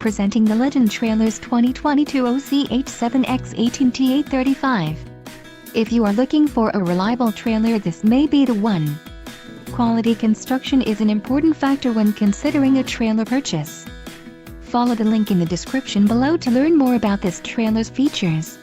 Presenting the Legend Trailers 2022 OCH7X18TA35. If you are looking for a reliable trailer, this may be the one. Quality construction is an important factor when considering a trailer purchase. Follow the link in the description below to learn more about this trailer's features.